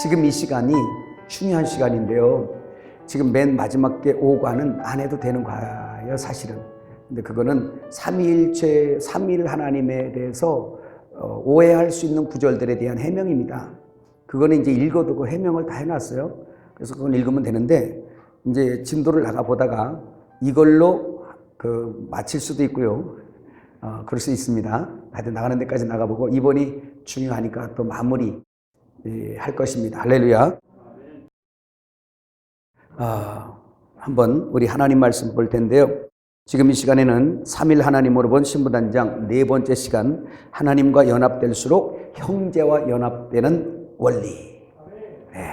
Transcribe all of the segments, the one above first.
지금 이 시간이 중요한 시간인데요. 지금 맨 마지막 게 오과는 안 해도 되는 거예요, 사실은. 근데 그거는 삼위일체, 삼위일 하나님에 대해서 오해할 수 있는 구절들에 대한 해명입니다. 그거는 이제 읽어도 그 해명을 다 해놨어요. 그래서 그건 읽으면 되는데, 이제 진도를 나가 보다가 이걸로 마칠 수도 있고요. 그럴 수 있습니다. 하여튼 나가는 데까지 나가보고 이번이 중요하니까 또 마무리 할 것입니다. 할렐루야. 한번 우리 하나님 말씀 볼 텐데요. 지금 이 시간에는 삼일 하나님으로 본 신부단장 네 번째 시간, 하나님과 연합될수록 형제와 연합되는 원리.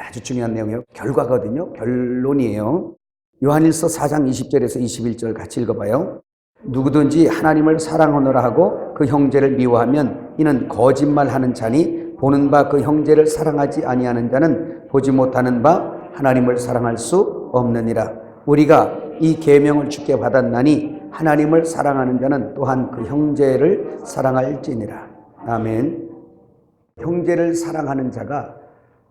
아주 중요한 내용이에요. 결과거든요. 결론이에요. 요한일서 4장 20절에서 21절 같이 읽어봐요. 누구든지 하나님을 사랑하노라 하고 그 형제를 미워하면 이는 거짓말하는 자니 보는 바 그 형제를 사랑하지 아니하는 자는 보지 못하는 바 하나님을 사랑할 수 없느니라. 우리가 이 계명을 주께 받았나니 하나님을 사랑하는 자는 또한 그 형제를 사랑할지니라. 아멘. 형제를 사랑하는 자가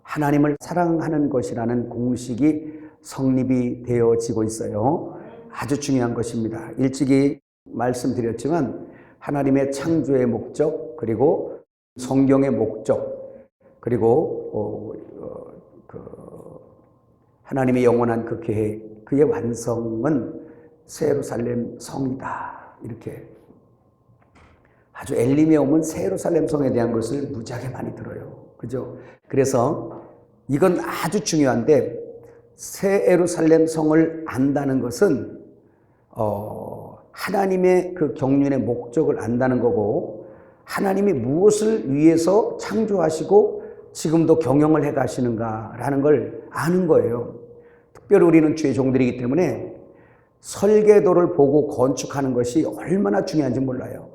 하나님을 사랑하는 것이라는 공식이 성립이 되어지고 있어요. 아주 중요한 것입니다. 일찍이 말씀드렸지만 하나님의 창조의 목적, 그리고 성경의 목적, 그리고 하나님의 영원한 그 계획, 그의 완성은 새 예루살렘 성이다. 이렇게 아주 엘림에 오면 새 예루살렘 성에 대한 것을 무지하게 많이 들어요. 그죠? 그래서 이건 아주 중요한데, 새 예루살렘 성을 안다는 것은 하나님의 그 경륜의 목적을 안다는 거고, 하나님이 무엇을 위해서 창조하시고 지금도 경영을 해 가시는가라는 걸 아는 거예요. 특별히 우리는 주의 종들이기 때문에 설계도를 보고 건축하는 것이 얼마나 중요한지 몰라요.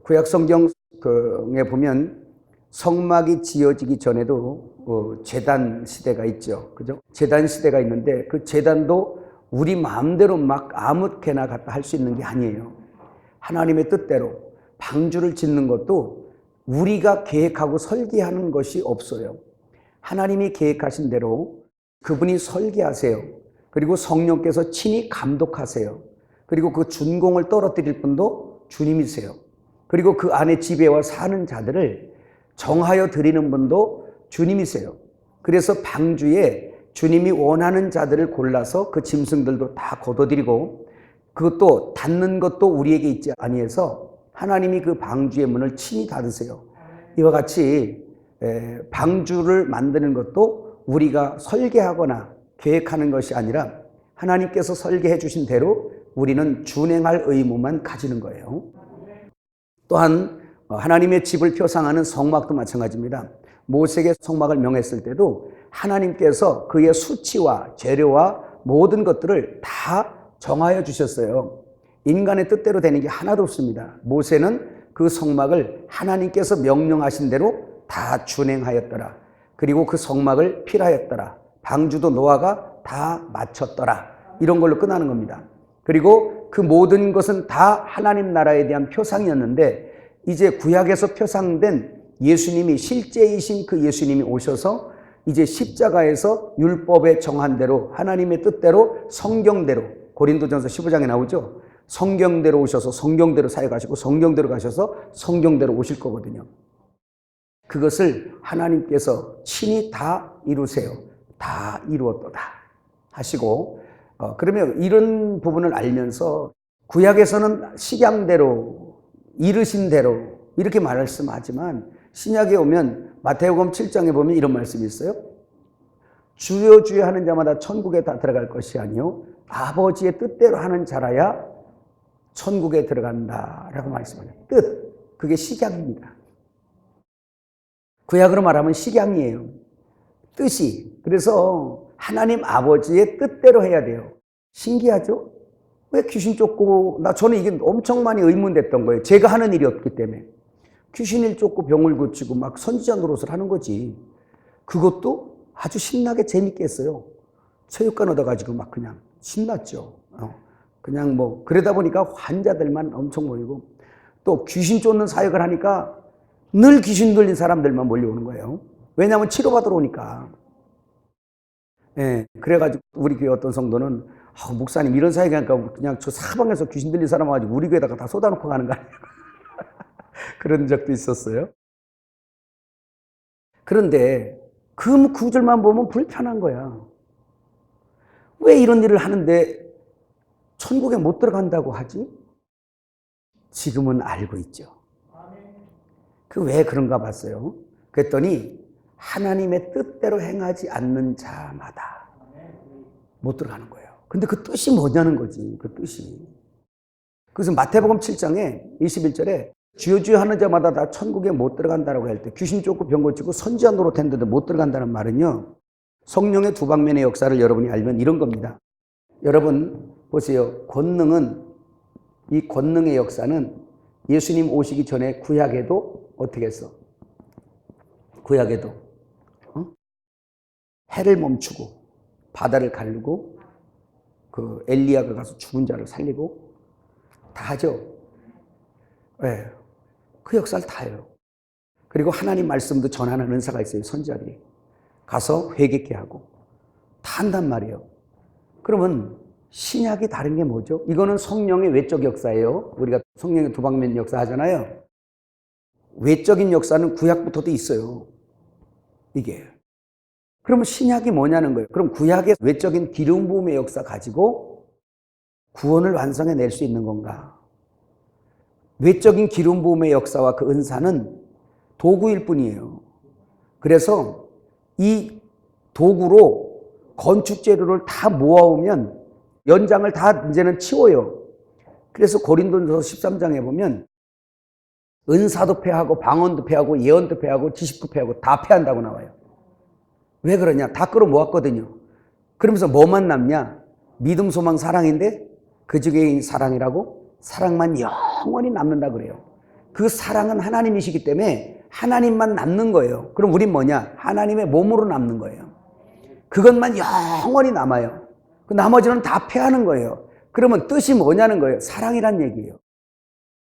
구약 성경에 보면 성막이 지어지기 전에도 제단 시대가 있죠. 그죠? 제단 시대가 있는데 그 제단도 우리 마음대로 막 아무렇게나 갖다 할 수 있는 게 아니에요. 하나님의 뜻대로 방주를 짓는 것도 우리가 계획하고 설계하는 것이 없어요. 하나님이 계획하신 대로 그분이 설계하세요. 그리고 성령께서 친히 감독하세요. 그리고 그 준공을 떨어뜨릴 분도 주님이세요. 그리고 그 안에 지배와 사는 자들을 정하여 드리는 분도 주님이세요. 그래서 방주에 주님이 원하는 자들을 골라서 그 짐승들도 다 걷어들이고, 그것도 닫는 것도 우리에게 있지 아니해서 하나님이 그 방주의 문을 친히 닫으세요. 이와 같이 방주를 만드는 것도 우리가 설계하거나 계획하는 것이 아니라 하나님께서 설계해 주신 대로 우리는 준행할 의무만 가지는 거예요. 또한 하나님의 집을 표상하는 성막도 마찬가지입니다. 모세에게 성막을 명했을 때도 하나님께서 그의 수치와 재료와 모든 것들을 다 정하여 주셨어요. 인간의 뜻대로 되는 게 하나도 없습니다. 모세는 그 성막을 하나님께서 명령하신 대로 다 준행하였더라. 그리고 그 성막을 필하였더라. 방주도 노아가 다 마쳤더라. 이런 걸로 끝나는 겁니다. 그리고 그 모든 것은 다 하나님 나라에 대한 표상이었는데, 이제 구약에서 표상된 예수님이, 실제이신 그 예수님이 오셔서 이제 십자가에서 율법에 정한 대로 하나님의 뜻대로 성경대로, 고린도전서 15장에 나오죠. 성경대로 오셔서 성경대로 사역하시고 성경대로 가셔서 성경대로 오실 거거든요. 그것을 하나님께서 친히 다 이루세요. 다 이루었도다 하시고, 그러면 이런 부분을 알면서 구약에서는 식양대로, 이르신 대로 이렇게 말씀하지만 신약에 오면 마태복음 7장에 보면 이런 말씀이 있어요. 주여 주여 하는 자마다 천국에 다 들어갈 것이 아니요 아버지의 뜻대로 하는 자라야 천국에 들어간다라고 말씀하네요. 뜻, 그게 식양입니다. 구약으로 말하면 식양이에요. 뜻이. 그래서 하나님 아버지의 뜻대로 해야 돼요. 신기하죠? 왜 귀신 쫓고, 저는 이게 엄청 많이 의문됐던 거예요. 제가 하는 일이 없기 때문에. 귀신을 쫓고 병을 고치고 막 선지자 노릇을 하는 거지. 그것도 아주 신나게 재밌게 했어요. 체육관 얻어가지고 막 그냥 신났죠. 그냥 그러다 보니까 환자들만 엄청 모이고, 또 귀신 쫓는 사역을 하니까 늘 귀신 들린 사람들만 몰려오는 거예요. 왜냐하면 치료받으러 오니까. 예, 그래가지고 우리 교회 어떤 성도는 목사님 이런 사역이 하니까 그냥 저 사방에서 귀신 들린 사람 와가지고 우리 교회에다가 다 쏟아놓고 가는 거 아니에요? 그런 적도 있었어요. 그런데 그 구절만 보면 불편한 거야. 왜 이런 일을 하는데 천국에 못 들어간다고 하지? 지금은 알고 있죠. 그 왜 그런가 봤어요. 그랬더니 하나님의 뜻대로 행하지 않는 자마다 못 들어가는 거예요. 근데 그 뜻이 뭐냐는 거지. 그 뜻이. 그래서 마태복음 7장에 21절에 주여 주여 하는 자마다 다 천국에 못 들어간다라고 할 때 귀신 쫓고 병 고치고 선지자 노릇했는데도 못 들어간다는 말은요. 성령의 두 방면의 역사를 여러분이 알면 이런 겁니다. 여러분 보세요. 이 권능의 역사는 예수님 오시기 전에 구약에도 어떻게 했어? 구약에도 해를 멈추고 바다를 가르고 그 엘리야가 가서 죽은 자를 살리고 다 하죠. 네. 그 역사를 다 해요. 그리고 하나님 말씀도 전하는 은사가 있어요. 선지자들이 가서 회개케 하고 다 한단 말이에요. 그러면 신약이 다른 게 뭐죠? 이거는 성령의 외적 역사예요. 우리가 성령의 두 방면 역사 하잖아요. 외적인 역사는 구약부터도 있어요. 이게. 그러면 신약이 뭐냐는 거예요. 그럼 구약의 외적인 기름 부음의 역사 가지고 구원을 완성해 낼 수 있는 건가? 외적인 기름 부음의 역사와 그 은사는 도구일 뿐이에요. 그래서 이 도구로 건축 재료를 다 모아오면 연장을 다 이제는 치워요. 그래서 고린도전서 13장에 보면 은사도 패하고 방언도 패하고 예언도 패하고 지식도 패하고 다 패한다고 나와요. 왜 그러냐? 다 끌어모았거든요. 그러면서 뭐만 남냐? 믿음, 소망, 사랑인데 그 중에 사랑이라고? 사랑만 영원히 남는다 그래요. 그 사랑은 하나님이시기 때문에 하나님만 남는 거예요. 그럼 우린 뭐냐? 하나님의 몸으로 남는 거예요. 그것만 영원히 남아요. 그 나머지는 다 패하는 거예요. 그러면 뜻이 뭐냐는 거예요. 사랑이란 얘기예요.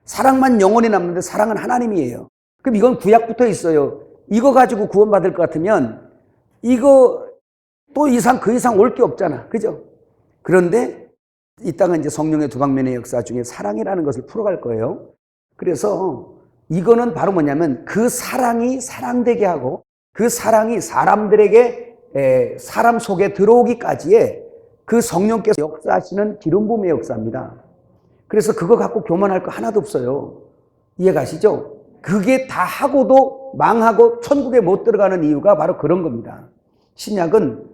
사랑만 영원히 남는데 사랑은 하나님이에요. 그럼 이건 구약부터 있어요. 이거 가지고 구원받을 것 같으면 이거 또 그 이상 올 게 없잖아. 그죠? 그런데 이따가 이제 성령의 두 방면의 역사 중에 사랑이라는 것을 풀어갈 거예요. 그래서 이거는 바로 뭐냐면 그 사랑이 사랑되게 하고 그 사랑이 사람들에게 사람 속에 들어오기까지의 그 성령께서 역사하시는 기름 부음의 역사입니다. 그래서 그거 갖고 교만할 거 하나도 없어요. 이해가시죠? 그게 다 하고도 망하고 천국에 못 들어가는 이유가 바로 그런 겁니다. 신약은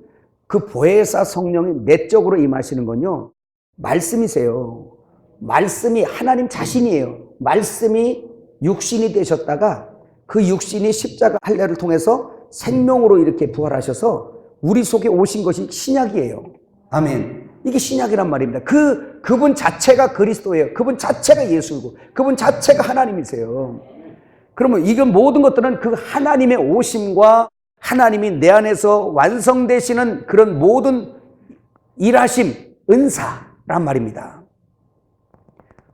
그 보혜사 성령이 내적으로 임하시는 건요. 말씀이세요. 말씀이 하나님 자신이에요. 말씀이 육신이 되셨다가 그 육신이 십자가 할례를 통해서 생명으로 이렇게 부활하셔서 우리 속에 오신 것이 신약이에요. 아멘. 이게 신약이란 말입니다. 그분 자체가 그리스도예요. 그분 자체가 예수고 그분 자체가 하나님이세요. 그러면 이건 모든 것들은 그 하나님의 오심과 하나님이 내 안에서 완성되시는 그런 모든 일하심, 은사란 말입니다.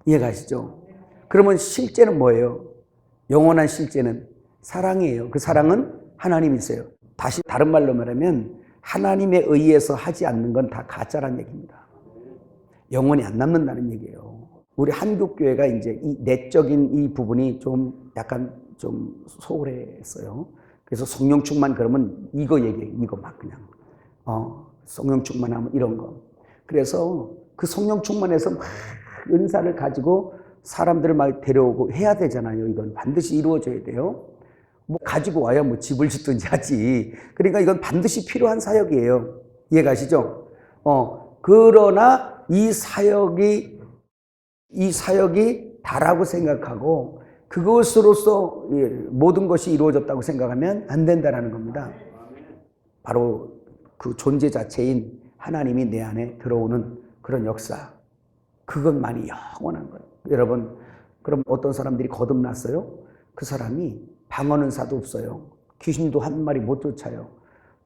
이해가시죠? 그러면 실제는 뭐예요? 영원한 실제는 사랑이에요. 그 사랑은 하나님이세요. 다시 다른 말로 말하면 하나님에 의해서 하지 않는 건 다 가짜란 얘기입니다. 영원히 안 남는다는 얘기예요. 우리 한국교회가 이제 이 내적인 이 부분이 좀 약간 좀 소홀했어요. 그래서 성령 충만 그러면 이거 얘기해요. 이거 막 그냥. 성령 충만하면 이런 거. 그래서 그 성령 충만해서 막 은사를 가지고 사람들을 막 데려오고 해야 되잖아요. 이건 반드시 이루어져야 돼요. 뭐 가지고 와야 뭐 집을 짓든지 하지. 그러니까 이건 반드시 필요한 사역이에요. 이해가시죠? 그러나 이 사역이 다라고 생각하고 그것으로서 모든 것이 이루어졌다고 생각하면 안 된다라는 겁니다. 바로 그 존재 자체인 하나님이 내 안에 들어오는 그런 역사. 그것만이 영원한 거예요. 여러분, 그럼 어떤 사람들이 거듭났어요? 그 사람이 방언 은사도 없어요. 귀신도 한 마리 못 쫓아요.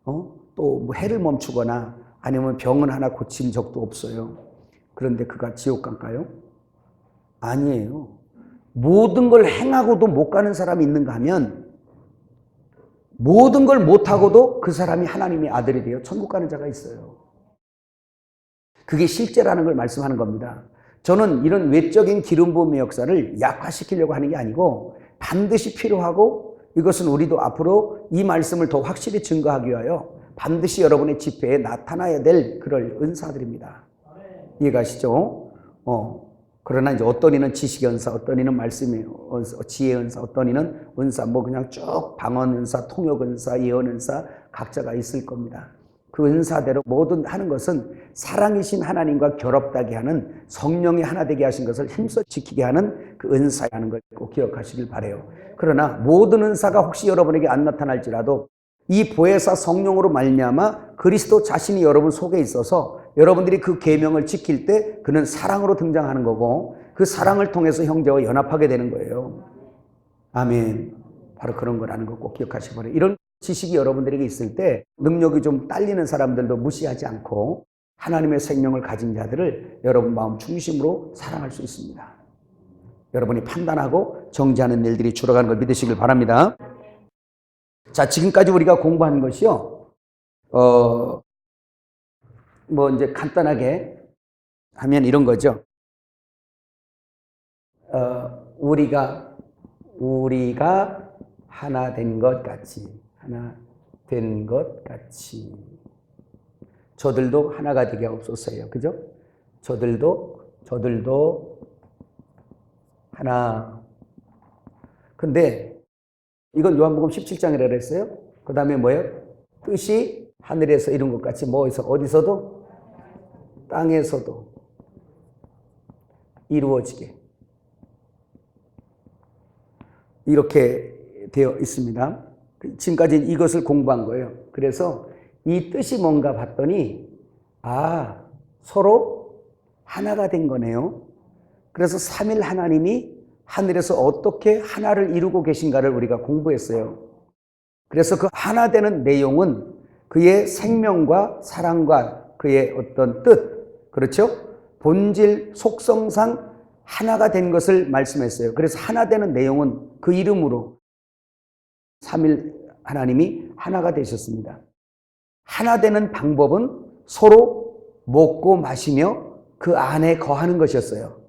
또 뭐 해를 멈추거나 아니면 병은 하나 고친 적도 없어요. 그런데 그가 지옥 갈까요? 아니에요. 모든 걸 행하고도 못 가는 사람이 있는가 하면 모든 걸 못하고도 그 사람이 하나님의 아들이 되어 천국 가는 자가 있어요. 그게 실제라는 걸 말씀하는 겁니다. 저는 이런 외적인 기름 부음의 역사를 약화시키려고 하는 게 아니고 반드시 필요하고 이것은 우리도 앞으로 이 말씀을 더 확실히 증거하기 위하여 반드시 여러분의 집회에 나타나야 될 그럴 은사들입니다. 이해가시죠? 그러나 이제 어떤 이는 지식의 은사, 어떤 이는 말씀의 은사, 지혜의 은사, 어떤 이는 은사, 뭐 그냥 쭉 방언 은사, 통역 은사, 예언 은사 각자가 있을 겁니다. 그 은사대로 모든 하는 것은 사랑이신 하나님과 결합되게 하는 성령이 하나 되게 하신 것을 힘써 지키게 하는 그 은사라는 걸 꼭 기억하시길 바라요. 그러나 모든 은사가 혹시 여러분에게 안 나타날지라도 이 보혜사 성령으로 말미암아 그리스도 자신이 여러분 속에 있어서 여러분들이 그 계명을 지킬 때 그는 사랑으로 등장하는 거고 그 사랑을 통해서 형제와 연합하게 되는 거예요. 아멘. 바로 그런 거라는 거 꼭 기억하시기 바라요. 이런 지식이 여러분들에게 있을 때 능력이 좀 딸리는 사람들도 무시하지 않고 하나님의 생명을 가진 자들을 여러분 마음 중심으로 사랑할 수 있습니다. 여러분이 판단하고 정지하는 일들이 줄어가는 걸 믿으시길 바랍니다. 자, 지금까지 우리가 공부한 것이요. 뭐 이제 간단하게 하면 이런 거죠. 우리가 하나 된 것 같이, 하나 된 것 같이. 저들도 하나가 되게 없었어요. 그죠? 저들도 하나. 근데 이건 요한복음 17장이라고 그랬어요. 그 다음에 뭐예요? 뜻이 하늘에서 이룬 것 같이 어디서도 땅에서도 이루어지게 이렇게 되어 있습니다. 지금까지 이것을 공부한 거예요. 그래서 이 뜻이 뭔가 봤더니 서로 하나가 된 거네요. 그래서 삼일 하나님이 하늘에서 어떻게 하나를 이루고 계신가를 우리가 공부했어요. 그래서 그 하나 되는 내용은 그의 생명과 사랑과 그의 어떤 뜻, 그렇죠? 본질, 속성상 하나가 된 것을 말씀했어요. 그래서 하나 되는 내용은 그 이름으로 삼일 하나님이 하나가 되셨습니다. 하나 되는 방법은 서로 먹고 마시며 그 안에 거하는 것이었어요.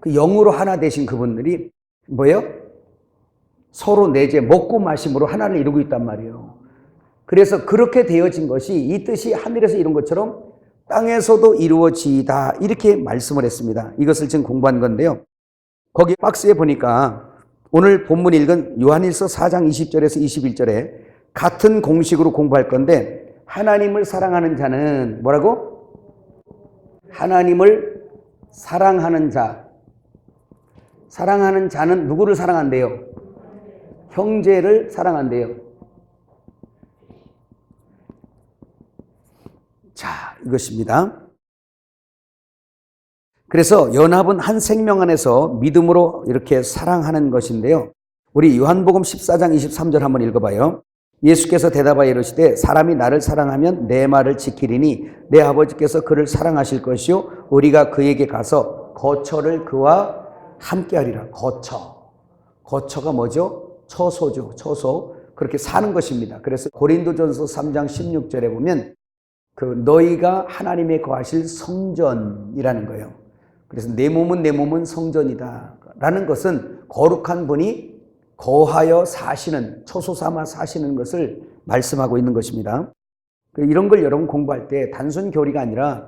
그 영으로 하나 되신 그분들이 뭐예요? 서로 내재 먹고 마심으로 하나를 이루고 있단 말이에요. 그래서 그렇게 되어진 것이 이 뜻이 하늘에서 이룬 것처럼 땅에서도 이루어지다 이렇게 말씀을 했습니다. 이것을 지금 공부한 건데요. 거기 박스에 보니까 오늘 본문 읽은 요한일서 4장 20절에서 21절에 같은 공식으로 공부할 건데 하나님을 사랑하는 자는 뭐라고? 하나님을 사랑하는 자. 사랑하는 자는 누구를 사랑한대요? 형제를 사랑한대요. 자, 이것입니다. 그래서 연합은 한 생명 안에서 믿음으로 이렇게 사랑하는 것인데요. 우리 요한복음 14장 23절 한번 읽어봐요. 예수께서 대답하여 이르시되 사람이 나를 사랑하면 내 말을 지키리니 내 아버지께서 그를 사랑하실 것이요 우리가 그에게 가서 거처를 그와 함께하리라. 거처가 뭐죠? 처소죠. 처소. 그렇게 사는 것입니다. 그래서 고린도전서 3장 16절에 보면 그 너희가 하나님의 거하실 성전이라는 거예요. 그래서 내 몸은 성전이다 라는 것은 거룩한 분이 거하여 사시는, 처소 삼아 사시는 것을 말씀하고 있는 것입니다. 이런 걸 여러분 공부할 때 단순 교리가 아니라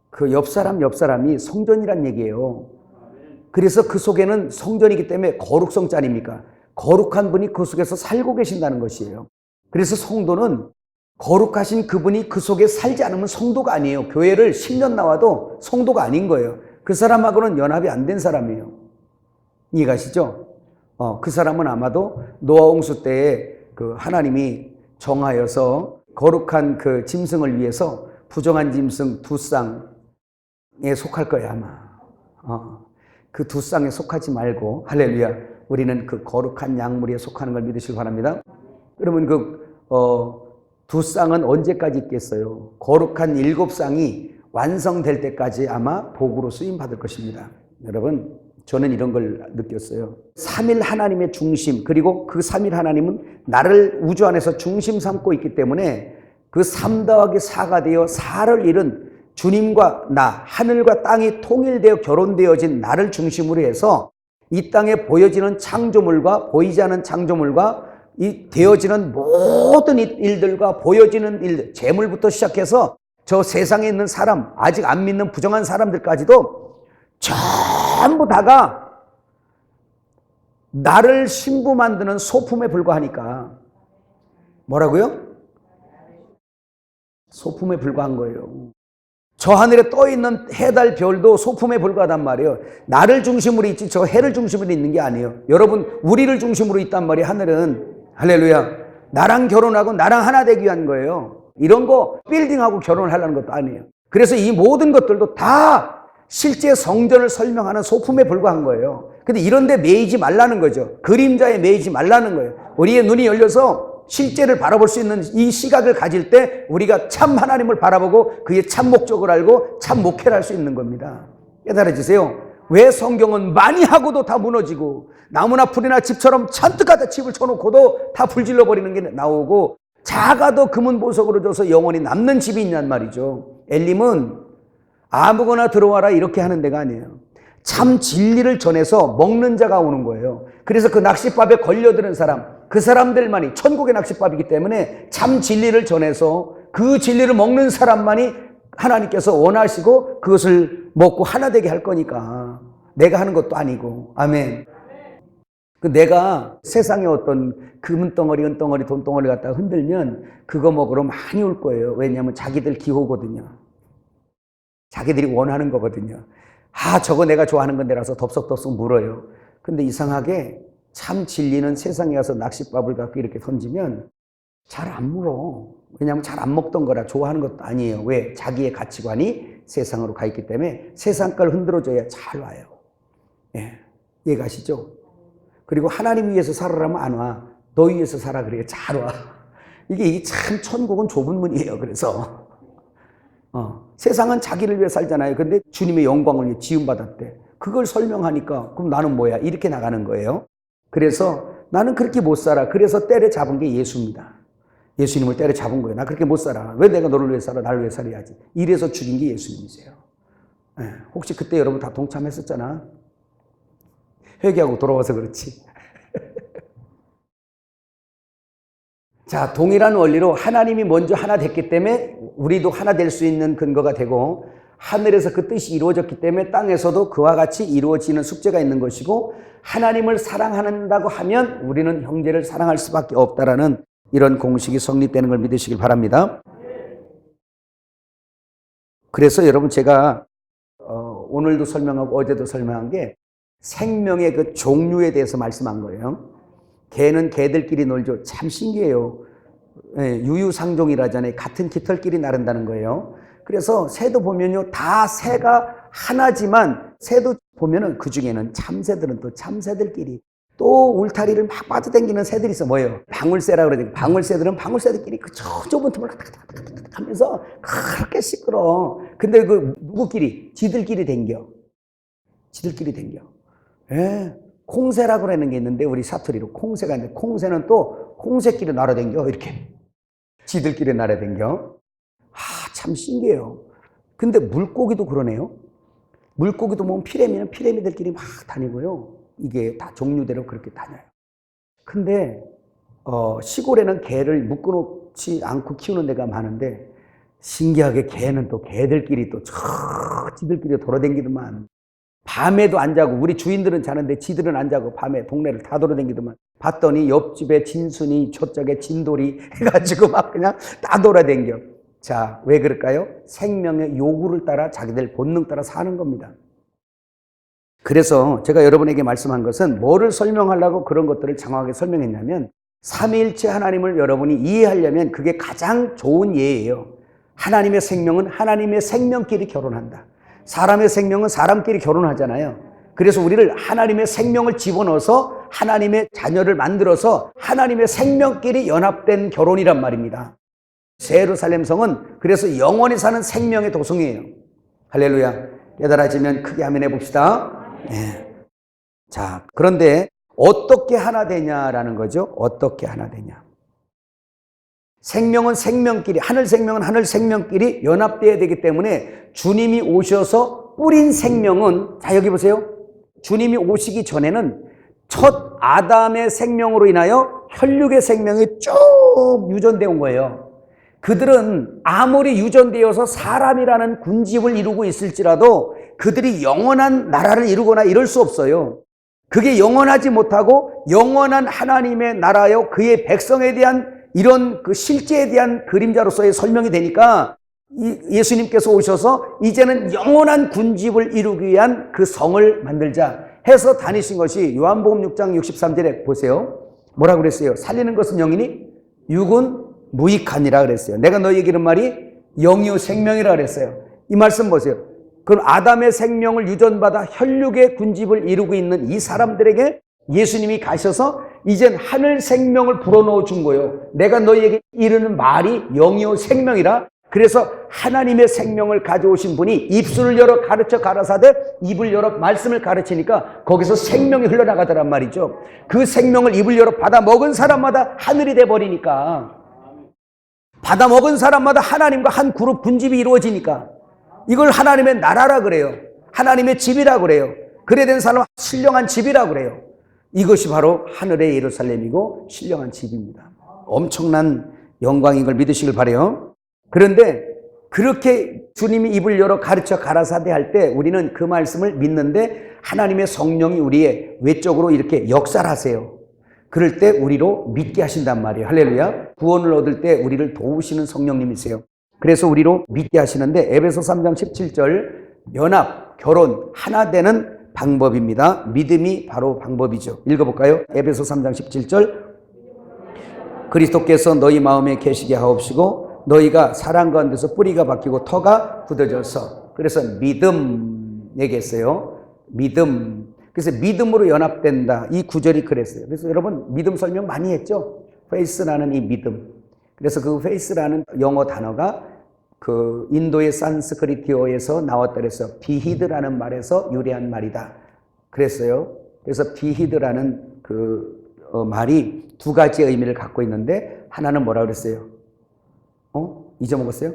그 옆 사람이 성전이란 얘기예요. 그래서 그 속에는 성전이기 때문에 거룩성자 아닙니까? 거룩한 분이 그 속에서 살고 계신다는 것이에요. 그래서 성도는 거룩하신 그분이 그 속에 살지 않으면 성도가 아니에요. 교회를 10년 나와도 성도가 아닌 거예요. 그 사람하고는 연합이 안 된 사람이에요. 이해가시죠? 그 사람은 아마도 노아 홍수 때에 그 하나님이 정하여서 거룩한 그 짐승을 위해서 부정한 짐승 두 쌍에 속할 거예요, 아마. 그 두 쌍에 속하지 말고, 할렐루야, 우리는 그 거룩한 양무리에 속하는 걸 믿으시기 바랍니다. 그러면 두 쌍은 언제까지 있겠어요? 거룩한 7쌍이 완성될 때까지 아마 복으로 쓰임 받을 것입니다. 여러분, 저는 이런 걸 느꼈어요. 삼일 하나님의 중심, 그리고 그 삼일 하나님은 나를 우주 안에서 중심 삼고 있기 때문에 그 3+4가 되어 4를 이룬 주님과 나, 하늘과 땅이 통일되어 결혼되어진 나를 중심으로 해서 이 땅에 보여지는 창조물과 보이지 않는 창조물과 이 되어지는 모든 일들과 보여지는 일들, 재물부터 시작해서 저 세상에 있는 사람, 아직 안 믿는 부정한 사람들까지도 전부 다가 나를 신부 만드는 소품에 불과하니까. 뭐라고요? 소품에 불과한 거예요. 저 하늘에 떠 있는 해, 달, 별도 소품에 불과하단 말이에요. 나를 중심으로 있지 저 해를 중심으로 있는 게 아니에요. 여러분, 우리를 중심으로 있단 말이에요. 하늘은. 할렐루야. 나랑 결혼하고 나랑 하나 되기 위한 거예요. 이런 거 빌딩하고 결혼을 하려는 것도 아니에요. 그래서 이 모든 것들도 다 실제 성전을 설명하는 소품에 불과한 거예요. 근데 이런 데 매이지 말라는 거죠. 그림자에 매이지 말라는 거예요. 우리의 눈이 열려서 실제를 바라볼 수 있는 이 시각을 가질 때 우리가 참 하나님을 바라보고 그의 참 목적을 알고 참 목회를 할 수 있는 겁니다. 깨달아지세요? 왜 성경은 많이 하고도 다 무너지고 나무나 풀이나 집처럼 잔뜩 갖다 집을 쳐놓고도 다 불질러 버리는 게 나오고 작아도 금은 보석으로 줘서 영원히 남는 집이 있냔 말이죠. 엘림은 아무거나 들어와라 이렇게 하는 데가 아니에요. 참 진리를 전해서 먹는 자가 오는 거예요. 그래서 그 낚싯밥에 걸려드는 사람, 그 사람들만이 천국의 낚싯밥이기 때문에 참 진리를 전해서 그 진리를 먹는 사람만이 하나님께서 원하시고 그것을 먹고 하나 되게 할 거니까 내가 하는 것도 아니고. 아멘. 내가 세상에 어떤 금덩어리, 은덩어리, 돈덩어리 갖다가 흔들면 그거 먹으러 많이 올 거예요. 왜냐하면 자기들 기호거든요. 자기들이 원하는 거거든요. 아, 저거 내가 좋아하는 건데라서 덥석덥석 물어요. 근데 이상하게 참 진리는 세상에 가서 낚싯밥을 갖고 이렇게 던지면 잘 안 물어. 왜냐하면 잘 안 먹던 거라 좋아하는 것도 아니에요. 왜? 자기의 가치관이 세상으로 가 있기 때문에 세상 걸 흔들어줘야 잘 와요. 예, 이해가시죠? 그리고 하나님 위해서 살아라면 안 와. 너 위해서 살아 그래야 잘 와. 이게 참 천국은 좁은 문이에요. 그래서 세상은 자기를 위해 살잖아요. 근데 주님의 영광을 위해 지음받았대. 그걸 설명하니까 그럼 나는 뭐야? 이렇게 나가는 거예요. 그래서 나는 그렇게 못 살아. 그래서 때려잡은 게 예수입니다. 예수님을 때려잡은 거예요. 나 그렇게 못 살아. 왜 내가 너를 위해 살아? 나를 위해 살아야지. 이래서 죽인 게 예수님이세요. 네. 혹시 그때 여러분 다 동참했었잖아. 회개하고 돌아와서 그렇지. 자, 동일한 원리로 하나님이 먼저 하나 됐기 때문에 우리도 하나 될 수 있는 근거가 되고 하늘에서 그 뜻이 이루어졌기 때문에 땅에서도 그와 같이 이루어지는 숙제가 있는 것이고 하나님을 사랑한다고 하면 우리는 형제를 사랑할 수밖에 없다라는 이런 공식이 성립되는 걸 믿으시길 바랍니다. 그래서 여러분 제가 오늘도 설명하고 어제도 설명한 게 생명의 그 종류에 대해서 말씀한 거예요. 개는 개들끼리 놀죠. 참 신기해요. 유유상종이라잖아요. 같은 깃털끼리 나른다는 거예요. 그래서 새도 보면요, 다 새가 하나지만 새도 보면은 그 중에는 참새들은 또 참새들끼리 또 울타리를 막 빠져당기는 새들이 있어. 뭐예요? 방울새라 그러죠. 방울새들은 방울새들끼리 그 좁은 틈을 하면서 그렇게 시끄러워. 근데 그 누구끼리? 지들끼리 댕겨. 지들끼리 댕겨. 예. 콩새라고 그러는 게 있는데 우리 사투리로 콩새가 있는데 콩새는 또 콩새끼리 날아댕겨. 이렇게 지들끼리 날아댕겨. 참 신기해요. 근데 물고기도 그러네요. 물고기도 보면 피레미는 피레미들끼리 막 다니고요. 이게 다 종류대로 그렇게 다녀요. 근데 시골에는 개를 묶어놓지 않고 키우는 데가 많은데 신기하게 개는 또 개들끼리 또 지들끼리 돌아다니더만. 밤에도 안 자고 우리 주인들은 자는데 지들은 안 자고 밤에 동네를 다 돌아다니더만. 봤더니 옆집에 진순이 저쪽에 진돌이 해가지고 막 그냥 다 돌아다녀. 자, 왜 그럴까요? 생명의 요구를 따라 자기들 본능 따라 사는 겁니다. 그래서 제가 여러분에게 말씀한 것은 뭐를 설명하려고 그런 것들을 장황하게 설명했냐면 삼위일체 하나님을 여러분이 이해하려면 그게 가장 좋은 예예요. 하나님의 생명은 하나님의 생명끼리 결혼한다. 사람의 생명은 사람끼리 결혼하잖아요. 그래서 우리를 하나님의 생명을 집어넣어서 하나님의 자녀를 만들어서 하나님의 생명끼리 연합된 결혼이란 말입니다. 새 예루살렘 성은 그래서 영원히 사는 생명의 도성이에요. 할렐루야. 깨달아지면 크게 아멘 해봅시다. 네. 자, 그런데 어떻게 하나 되냐라는 거죠. 어떻게 하나 되냐. 생명은 생명끼리, 하늘 생명은 하늘 생명끼리 연합되어야 되기 때문에 주님이 오셔서 뿌린 생명은, 자, 여기 보세요. 주님이 오시기 전에는 첫 아담의 생명으로 인하여 혈육의 생명이 쭉 유전되어 온 거예요. 그들은 아무리 유전되어서 사람이라는 군집을 이루고 있을지라도 그들이 영원한 나라를 이루거나 이럴 수 없어요. 그게 영원하지 못하고 영원한 하나님의 나라요, 그의 백성에 대한 이런 그 실제에 대한 그림자로서의 설명이 되니까 예수님께서 오셔서 이제는 영원한 군집을 이루기 위한 그 성을 만들자 해서 다니신 것이 요한복음 6장 63절에 보세요. 뭐라고 그랬어요? 살리는 것은 영이니 육은 무익하니라 그랬어요. 내가 너희에게 이런 말이 영이요 생명이라 그랬어요. 이 말씀 보세요. 그럼 아담의 생명을 유전받아 혈육의 군집을 이루고 있는 이 사람들에게 예수님이 가셔서 이젠 하늘 생명을 불어넣어 준 거예요. 내가 너희에게 이르는 말이 영이요 생명이라. 그래서 하나님의 생명을 가져오신 분이 입술을 열어 가르쳐 가라사대 입을 열어 말씀을 가르치니까 거기서 생명이 흘러나가더란 말이죠. 그 생명을 입을 열어 받아 먹은 사람마다 하늘이 돼버리니까, 받아 먹은 사람마다 하나님과 한 그룹 분집이 이루어지니까 이걸 하나님의 나라라 그래요. 하나님의 집이라 그래요. 그래 된 사람은 신령한 집이라 그래요. 이것이 바로 하늘의 예루살렘이고 신령한 집입니다. 엄청난 영광인 걸 믿으시길 바라요. 그런데 그렇게 주님이 입을 열어 가르쳐 가라사대 할 때 우리는 그 말씀을 믿는데 하나님의 성령이 우리의 외적으로 이렇게 역사를 하세요. 그럴 때 우리로 믿게 하신단 말이에요. 할렐루야. 구원을 얻을 때 우리를 도우시는 성령님이세요. 그래서 우리로 믿게 하시는데 에베소 3장 17절 연합, 결혼, 하나 되는 방법입니다. 믿음이 바로 방법이죠. 읽어볼까요? 에베소 3장 17절 그리스도께서 너희 마음에 계시게 하옵시고 너희가 사랑 가운데서 뿌리가 박히고 터가 굳어져서, 그래서 믿음 얘기했어요. 믿음. 그래서 믿음으로 연합된다. 이 구절이 그랬어요. 그래서 여러분 믿음 설명 많이 했죠. 페이스라는 이 믿음. 그래서 그 페이스라는 영어 단어가 그 인도의 산스크리트어에서 나왔다 그래서 비히드라는 말에서 유래한 말이다 그랬어요. 그래서 비히드라는 그 말이 두 가지 의미를 갖고 있는데 하나는 뭐라 그랬어요? 잊어먹었어요?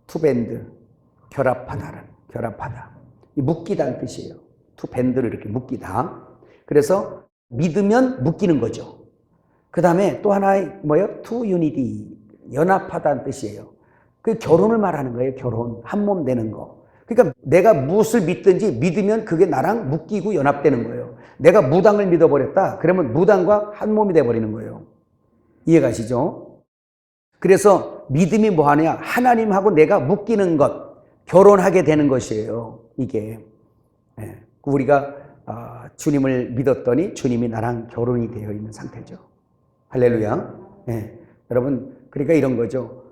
투밴드, 결합하다는, 결합하다. 이 묶이다는 뜻이에요. 투밴드를 이렇게 묶이다. 그래서 믿으면 묶이는 거죠. 그 다음에 또 하나의 뭐예요? 투유니티, 연합하다는 뜻이에요. 그 결혼을 말하는 거예요. 결혼, 한 몸 되는 거. 그러니까 내가 무엇을 믿든지 믿으면 그게 나랑 묶이고 연합되는 거예요. 내가 무당을 믿어버렸다. 그러면 무당과 한 몸이 돼버리는 거예요. 이해가시죠? 그래서 믿음이 뭐 하냐? 하나님하고 내가 묶이는 것, 결혼하게 되는 것이에요. 이게. 우리가 주님을 믿었더니 주님이 나랑 결혼이 되어 있는 상태죠. 할렐루야. 여러분, 그러니까 이런 거죠.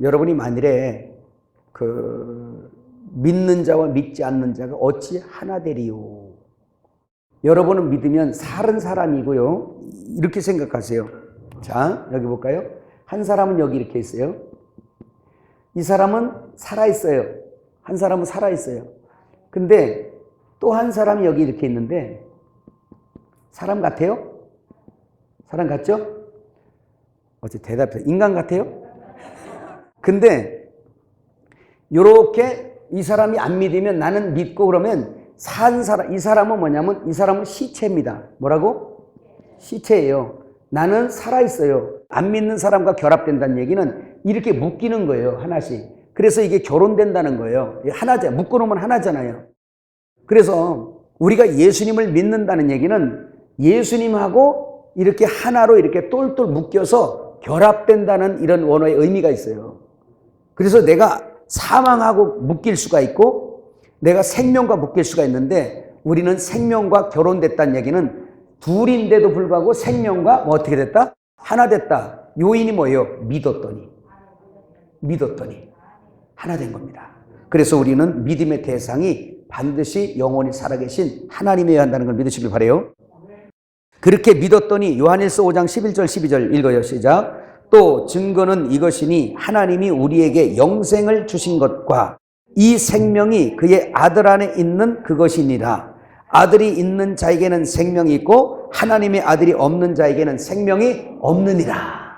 여러분이 만일에 믿는 자와 믿지 않는 자가 어찌 하나 되리요. 여러분은 믿으면 살은 사람이고요. 이렇게 생각하세요. 자, 여기 볼까요? 한 사람은 여기 이렇게 있어요. 이 사람은 살아있어요. 한 사람은 살아있어요. 근데 또 한 사람이 여기 이렇게 있는데 사람 같아요? 사람 같죠? 어째 대답해. 인간 같아요? 근데 요렇게 이 사람이 안 믿으면 나는 믿고 그러면 산 사람, 이 사람은 뭐냐면 이 사람은 시체입니다. 뭐라고? 시체예요. 나는 살아있어요. 안 믿는 사람과 결합된다는 얘기는 이렇게 묶이는 거예요. 하나씩. 그래서 이게 결혼된다는 거예요. 하나잖아요. 묶어놓으면 하나잖아요. 그래서 우리가 예수님을 믿는다는 얘기는 예수님하고 이렇게 하나로 이렇게 똘똘 묶여서 결합된다는 이런 원어의 의미가 있어요. 그래서 내가 사망하고 묶일 수가 있고 내가 생명과 묶일 수가 있는데 우리는 생명과 결혼됐다는 얘기는 둘인데도 불구하고 생명과 뭐 어떻게 됐다? 하나 됐다. 요인이 뭐예요? 믿었더니 하나 된 겁니다. 그래서 우리는 믿음의 대상이 반드시 영원히 살아계신 하나님이어야 한다는 걸 믿으시길 바라요. 그렇게 믿었더니 요한일서 5장 11절 12절 읽어요. 시작. 또 증거는 이것이니 하나님이 우리에게 영생을 주신 것과 이 생명이 그의 아들 안에 있는 그것이니라. 아들이 있는 자에게는 생명이 있고 하나님의 아들이 없는 자에게는 생명이 없느니라.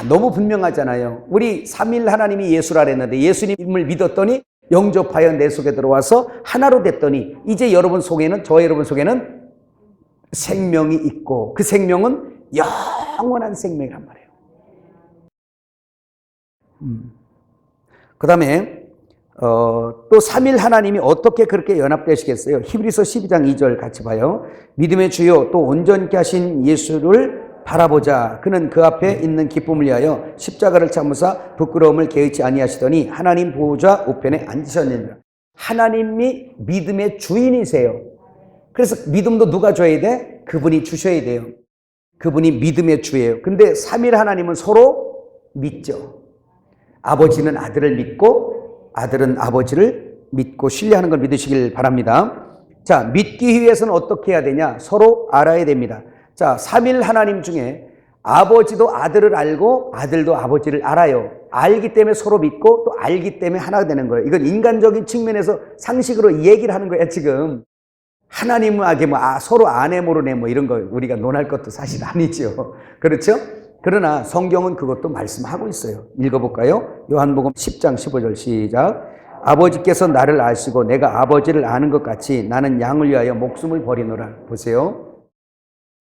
너무 분명하잖아요. 우리 삼일 하나님이 예수라 그랬는데 예수님을 믿었더니 영접하여 내 속에 들어와서 하나로 됐더니 이제 여러분 속에는, 저 여러분 속에는 생명이 있고 그 생명은 영원한 생명이란 말이에요. 그 다음에 또 삼일 하나님이 어떻게 그렇게 연합되시겠어요? 히브리서 12장 2절 같이 봐요. 믿음의 주요 또 온전케 하신 예수를 바라보자. 그는 그 앞에 있는 기쁨을 위하여 십자가를 참으사 부끄러움을 개의치 아니하시더니 하나님 보호자 우편에 앉으셨느니라. 하나님이 믿음의 주인이세요. 그래서 믿음도 누가 줘야 돼? 그분이 주셔야 돼요. 그분이 믿음의 주예요. 근데 삼일 하나님은 서로 믿죠. 아버지는 아들을 믿고 아들은 아버지를 믿고 신뢰하는 걸 믿으시길 바랍니다. 자, 믿기 위해서는 어떻게 해야 되냐? 서로 알아야 됩니다. 자, 삼일 하나님 중에 아버지도 아들을 알고 아들도 아버지를 알아요. 알기 때문에 서로 믿고 또 알기 때문에 하나가 되는 거예요. 이건 인간적인 측면에서 상식으로 이 얘기를 하는 거예요, 지금. 하나님은 서로 아내 모르네 이런 거 우리가 논할 것도 사실 아니죠. 그렇죠? 그러나 성경은 그것도 말씀하고 있어요. 읽어볼까요? 요한복음 10장 15절 시작. 아버지께서 나를 아시고 내가 아버지를 아는 것 같이 나는 양을 위하여 목숨을 버리노라. 보세요.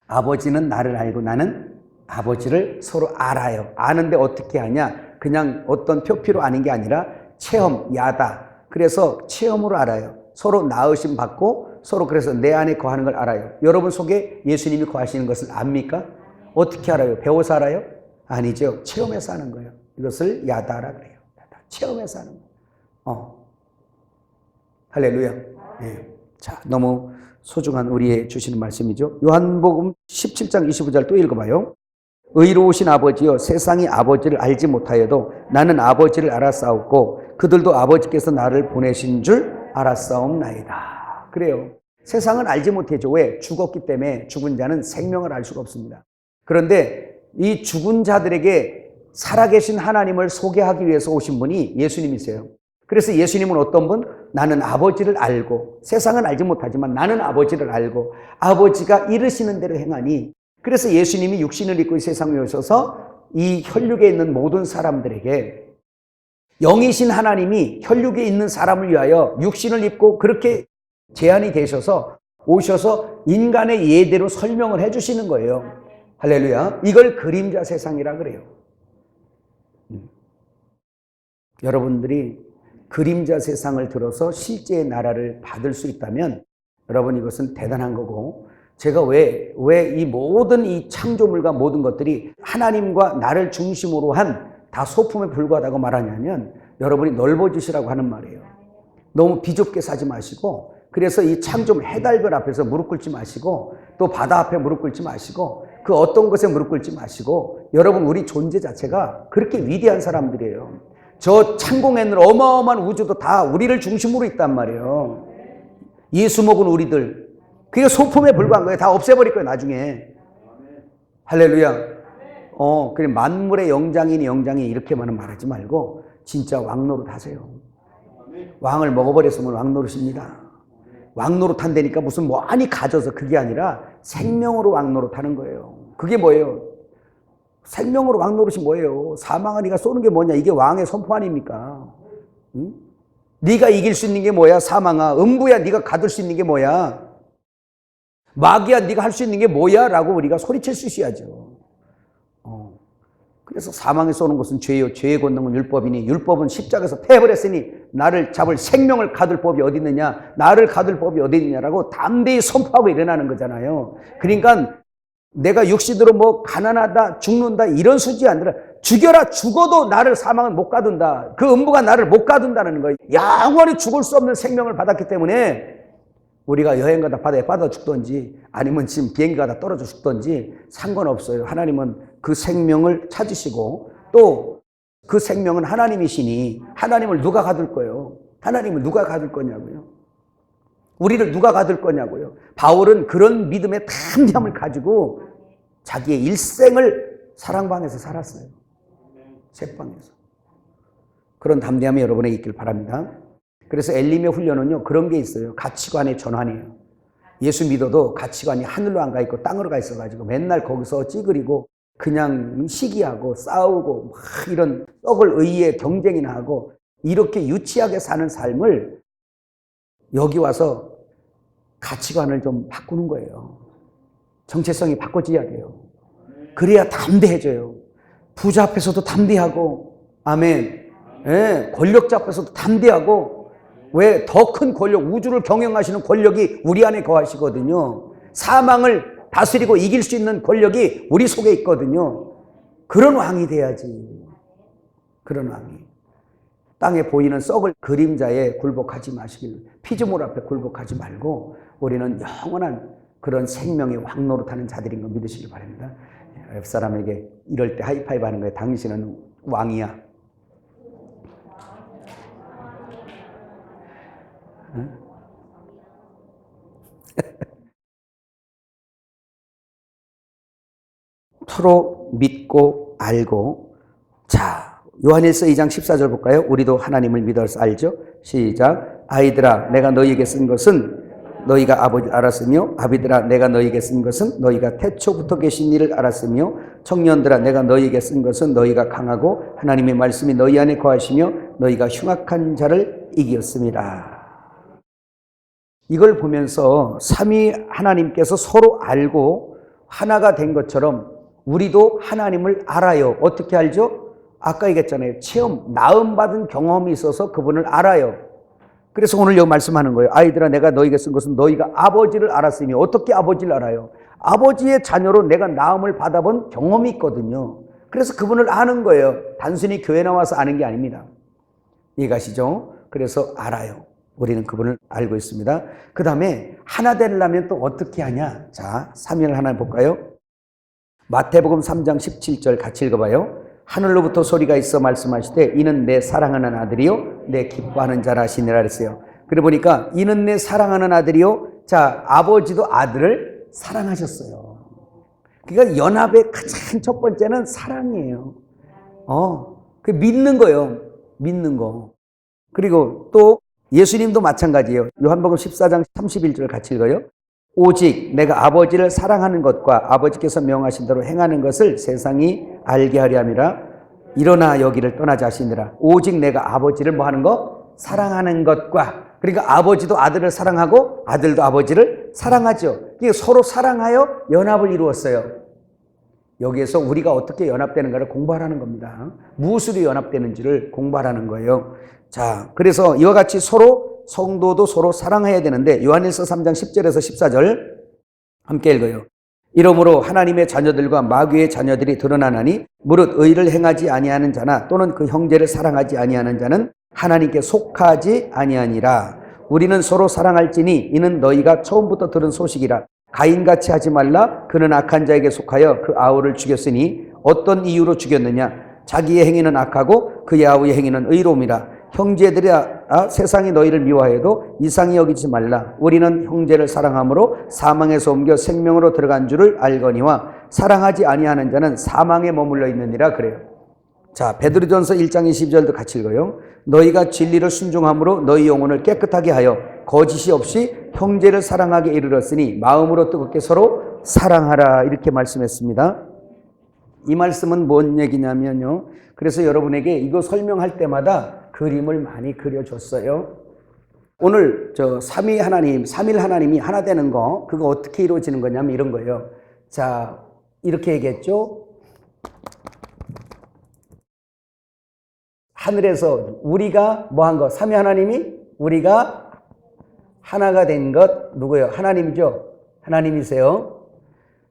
아버지는 나를 알고 나는 아버지를 서로 알아요. 아는데 어떻게 하냐? 그냥 어떤 표피로 아는 게 아니라 체험, 야다. 그래서 체험으로 알아요. 서로 나으심 받고 서로 그래서 내 안에 거하는 걸 알아요. 여러분 속에 예수님이 거하시는 것을 압니까? 어떻게 알아요? 배워서 알아요? 아니죠. 체험해서 하는 거예요. 이것을 야다라 그래요. 야다. 체험해서 하는 거예요. 할렐루야. 네. 자, 너무 소중한 우리의 주시는 말씀이죠. 요한복음 17장 25절 또 읽어봐요. 의로우신 아버지여 세상이 아버지를 알지 못하여도 나는 아버지를 알았사옵고 그들도 아버지께서 나를 보내신 줄 알았사옵나이다. 그래요. 세상은 알지 못하죠. 왜? 죽었기 때문에 죽은 자는 생명을 알 수가 없습니다. 그런데 이 죽은 자들에게 살아계신 하나님을 소개하기 위해서 오신 분이 예수님이세요. 그래서 예수님은 어떤 분? 나는 아버지를 알고 세상은 알지 못하지만 나는 아버지를 알고 아버지가 이르시는 대로 행하니 그래서 예수님이 육신을 입고 이 세상에 오셔서 이 혈육에 있는 모든 사람들에게 영이신 하나님이 혈육에 있는 사람을 위하여 육신을 입고 그렇게 제한이 되셔서 오셔서 인간의 예대로 설명을 해주시는 거예요. 할렐루야. 이걸 그림자 세상이라 그래요. 여러분들이 그림자 세상을 들어서 실제의 나라를 받을 수 있다면 여러분 이것은 대단한 거고 제가 왜 이 모든 이 창조물과 모든 것들이 하나님과 나를 중심으로 한 다 소품에 불과하다고 말하냐면 여러분이 넓어지시라고 하는 말이에요. 너무 비좁게 사지 마시고 그래서 이 창조물 해달별 앞에서 무릎 꿇지 마시고 또 바다 앞에 무릎 꿇지 마시고 그 어떤 것에 무릎 꿇지 마시고 여러분 우리 존재 자체가 그렇게 위대한 사람들이에요. 저 창공에 있는 어마어마한 우주도 다 우리를 중심으로 있단 말이에요. 예수 먹은 우리들. 그게 소품에 불과한 거예요. 다 없애버릴 거예요, 나중에. 할렐루야. 그래 만물의 영장이니 이렇게만은 말하지 말고 진짜 왕노릇 하세요. 왕을 먹어버렸으면 왕노릇입니다. 왕노릇 한다니까 무슨 많이 가져서 그게 아니라 생명으로 왕노릇 하는 거예요. 그게 뭐예요? 생명으로 왕노릇이 뭐예요? 사망을 네가 쏘는 게 뭐냐? 이게 왕의 선포 아닙니까? 응? 네가 이길 수 있는 게 뭐야? 사망아. 음부야 네가 가둘 수 있는 게 뭐야? 마귀야 네가 할 수 있는 게 뭐야? 라고 우리가 소리칠 수 있어야죠. 그래서 사망에 쏘는 것은 죄요. 죄의 권능은 율법이니 율법은 십자가에서 패버렸으니 나를 잡을 생명을 가둘 법이 어디 있느냐? 나를 가둘 법이 어디 있느냐라고 담대히 선포하고 일어나는 거잖아요. 그러니까 내가 육신으로 뭐 가난하다 죽는다 이런 수준이 아니라 죽여라 죽어도 나를 사망은 못 가둔다. 그 음부가 나를 못 가둔다는 거예요. 영원히 죽을 수 없는 생명을 받았기 때문에 우리가 여행 가다 바다에 빠져 죽든지 아니면 지금 비행기 가다 떨어져 죽든지 상관없어요. 하나님은 그 생명을 찾으시고 또 그 생명은 하나님이시니 하나님을 누가 가둘 거예요? 하나님을 누가 가둘 거냐고요? 우리를 누가 가둘 거냐고요? 바울은 그런 믿음의 담대함을 가지고 자기의 일생을 사랑방에서 살았어요. 새방에서. 그런 담대함이 여러분에게 있길 바랍니다. 그래서 엘림의 훈련은요 그런 게 있어요. 가치관의 전환이에요. 예수 믿어도 가치관이 하늘로 안 가 있고 땅으로 가 있어가지고 맨날 거기서 찌그리고 그냥 시기하고 싸우고 막 이런 썩을 의의에 경쟁이나 하고 이렇게 유치하게 사는 삶을 여기 와서 가치관을 좀 바꾸는 거예요. 정체성이 바꿔져야 돼요. 그래야 담대해져요. 부자 앞에서도 담대하고, 아멘. 예, 권력자 앞에서도 담대하고, 왜? 더 큰 권력, 우주를 경영하시는 권력이 우리 안에 거하시거든요. 사망을 다스리고 이길 수 있는 권력이 우리 속에 있거든요. 그런 왕이 돼야지. 그런 왕이. 땅에 보이는 썩을 그림자에 굴복하지 마시길, 피조물 앞에 굴복하지 말고 우리는 영원한 그런 생명의 왕 노릇하는 자들인 거 믿으시길 바랍니다. 옆 사람에게 이럴 때 하이파이브 하는 거예요. 당신은 왕이야. 응? 서로 믿고 알고. 자, 요한일서 2장 14절 볼까요? 우리도 하나님을 믿어서 알죠? 시작. 아이들아, 내가 너희에게 쓴 것은 너희가 아버지를 알았으며, 아비들아, 내가 너희에게 쓴 것은 너희가 태초부터 계신 이를 알았으며, 청년들아, 내가 너희에게 쓴 것은 너희가 강하고 하나님의 말씀이 너희 안에 거하시며 너희가 흉악한 자를 이겼습니다. 이걸 보면서 삼위 하나님께서 서로 알고 하나가 된 것처럼 우리도 하나님을 알아요. 어떻게 알죠? 아까 얘기했잖아요. 체험, 나음받은 경험이 있어서 그분을 알아요. 그래서 오늘 여기 말씀하는 거예요. 아이들아, 내가 너희에게 쓴 것은 너희가 아버지를 알았으니. 어떻게 아버지를 알아요? 아버지의 자녀로 내가 나음을 받아본 경험이 있거든요. 그래서 그분을 아는 거예요. 단순히 교회 나와서 아는 게 아닙니다. 이해가시죠? 그래서 알아요. 우리는 그분을 알고 있습니다. 그 다음에 하나 되려면 또 어떻게 하냐? 자, 3일 하나 볼까요? 마태복음 3장 17절 같이 읽어봐요. 하늘로부터 소리가 있어 말씀하시되 이는 내 사랑하는 아들이요 내 기뻐하는 자라 하시니라 그랬어요. 그래 보니까 이는 내 사랑하는 아들이요. 자, 아버지도 아들을 사랑하셨어요. 그러니까 연합의 가장 첫 번째는 사랑이에요. 그 믿는 거예요. 믿는 거. 그리고 또 예수님도 마찬가지예요. 요한복음 14장 31절 같이 읽어요. 오직 내가 아버지를 사랑하는 것과 아버지께서 명하신 대로 행하는 것을 세상이 알게 하려 함이라. 일어나 여기를 떠나자 하시니라. 오직 내가 아버지를 뭐 하는 거? 사랑하는 것과. 그러니까 아버지도 아들을 사랑하고 아들도 아버지를 사랑하죠. 그러니까 서로 사랑하여 연합을 이루었어요. 여기에서 우리가 어떻게 연합되는가를 공부하라는 겁니다. 무엇으로 연합되는지를 공부하라는 거예요. 자, 그래서 이와 같이 서로 성도도 서로 사랑해야 되는데 요한일서 3장 10절에서 14절 함께 읽어요. 이러므로 하나님의 자녀들과 마귀의 자녀들이 드러나나니 무릇 의를 행하지 아니하는 자나 또는 그 형제를 사랑하지 아니하는 자는 하나님께 속하지 아니하니라. 우리는 서로 사랑할지니 이는 너희가 처음부터 들은 소식이라. 가인같이 하지 말라. 그는 악한 자에게 속하여 그 아우를 죽였으니 어떤 이유로 죽였느냐? 자기의 행위는 악하고 그의 아우의 행위는 의로움이라. 형제들아, 세상이 너희를 미워해도 이상히 여기지 말라. 우리는 형제를 사랑함으로 사망에서 옮겨 생명으로 들어간 줄을 알거니와 사랑하지 아니하는 자는 사망에 머물러 있느니라 그래요. 자, 베드로전서 1장 20절도 같이 읽어요. 너희가 진리를 순종함으로 너희 영혼을 깨끗하게 하여 거짓이 없이 형제를 사랑하게 이르렀으니 마음으로 뜨겁게 서로 사랑하라. 이렇게 말씀했습니다. 이 말씀은 뭔 얘기냐면요. 그래서 여러분에게 이거 설명할 때마다 그림을 많이 그려줬어요. 오늘 삼위 하나님, 삼일 하나님이 하나 되는 거, 그거 어떻게 이루어지는 거냐면 이런 거예요. 자, 이렇게 얘기했죠. 하늘에서 우리가 뭐 한 거? 삼위 하나님이 우리가 하나가 된 것 누구예요? 하나님이죠. 하나님이세요.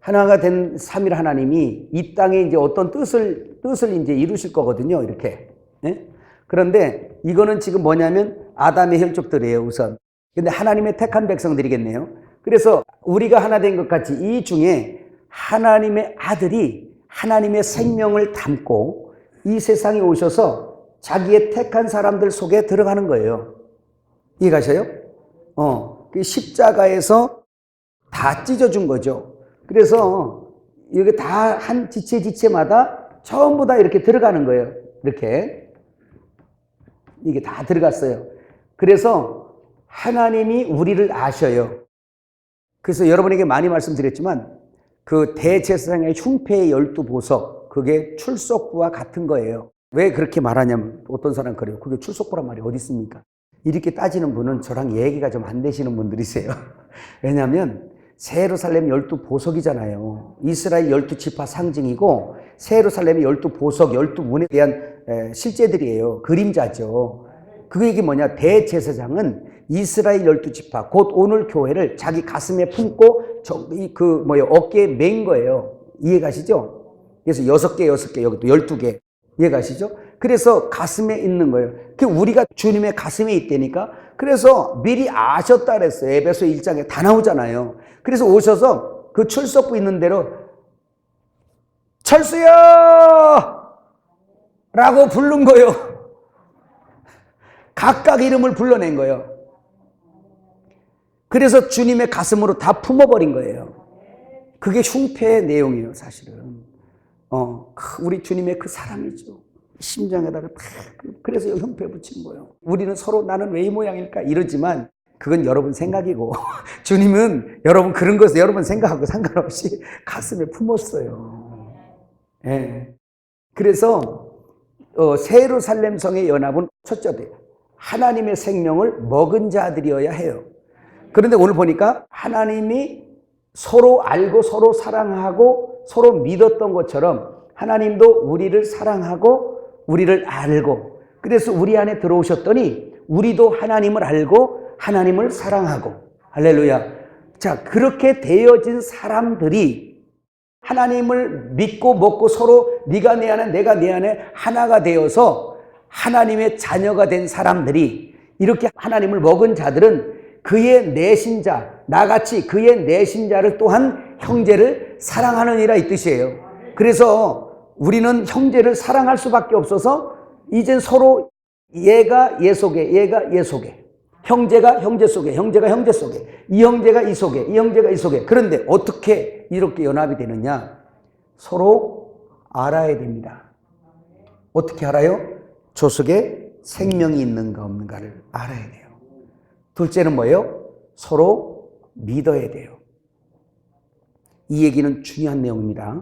하나가 된 삼일 하나님이 이 땅에 이제 어떤 뜻을 이제 이루실 거거든요. 이렇게. 네? 그런데 이거는 지금 뭐냐면 아담의 혈족들이에요, 우선. 근데 하나님의 택한 백성들이겠네요. 그래서 우리가 하나 된 것 같이 이 중에 하나님의 아들이 하나님의 생명을 담고 이 세상에 오셔서 자기의 택한 사람들 속에 들어가는 거예요. 이해가셔요? 그 십자가에서 다 찢어준 거죠. 그래서 여기 다 한 지체마다 전부 다 이렇게 들어가는 거예요. 이렇게. 이게 다 들어갔어요. 그래서 하나님이 우리를 아셔요. 그래서 여러분에게 많이 말씀드렸지만 그 대제사장의 흉패의 12보석, 그게 출석부와 같은 거예요. 왜 그렇게 말하냐면 어떤 사람 그래요. 그게 출석부란 말이 어디 있습니까? 이렇게 따지는 분은 저랑 얘기가 좀 안 되시는 분들이세요. 왜냐하면 새 예루살렘 12보석이잖아요. 이스라엘 12지파 상징이고 새 예루살렘의 12보석, 12문에 대한 실제들이에요. 그림자죠. 그 얘기 뭐냐? 대제사장은 이스라엘 12지파, 곧 오늘 교회를 자기 가슴에 품고 어깨에 맨 거예요. 이해가시죠? 그래서 6개, 여기 또 12개. 이해가시죠? 그래서 가슴에 있는 거예요. 그 우리가 주님의 가슴에 있다니까. 그래서 미리 아셨다 그랬어요. 에베소 1장에 다 나오잖아요. 그래서 오셔서 그 출석부 있는 대로 철수야! 라고 부른 거예요. 각각 이름을 불러낸 거예요. 그래서 주님의 가슴으로 다 품어버린 거예요. 그게 흉패의 내용이에요, 사실은. 우리 주님의 그 사랑이죠. 심장에다가 다, 그래서 흉패 붙인 거예요. 우리는 서로 나는 왜 이 모양일까? 이러지만 그건 여러분 생각이고, 주님은 여러분 그런 것을 여러분 생각하고 상관없이 가슴에 품었어요. 예. 그래서, 새 예루살렘 성의 연합은 첫째, 하나님의 생명을 먹은 자들이어야 해요. 그런데 오늘 보니까 하나님이 서로 알고 서로 사랑하고 서로 믿었던 것처럼 하나님도 우리를 사랑하고 우리를 알고 그래서 우리 안에 들어오셨더니 우리도 하나님을 알고 하나님을 사랑하고 할렐루야. 자, 그렇게 되어진 사람들이 하나님을 믿고 먹고 서로 네가 내 안에 내가 내 안에 하나가 되어서 하나님의 자녀가 된 사람들이 이렇게 하나님을 먹은 자들은 그의 내신자, 나같이 그의 내신자를 또한 형제를 사랑하느니라 이 뜻이에요. 그래서 우리는 형제를 사랑할 수밖에 없어서 이젠 서로 얘가 얘 속에, 얘가 얘 속에, 형제가 형제 속에, 형제가 형제 속에, 이 형제가 이 속에, 이 형제가 이 속에. 그런데 어떻게 이렇게 연합이 되느냐? 서로 알아야 됩니다. 어떻게 알아요? 저 속에 생명이 있는가 없는가를 알아야 돼요. 둘째는 뭐예요? 서로 믿어야 돼요. 이 얘기는 중요한 내용입니다.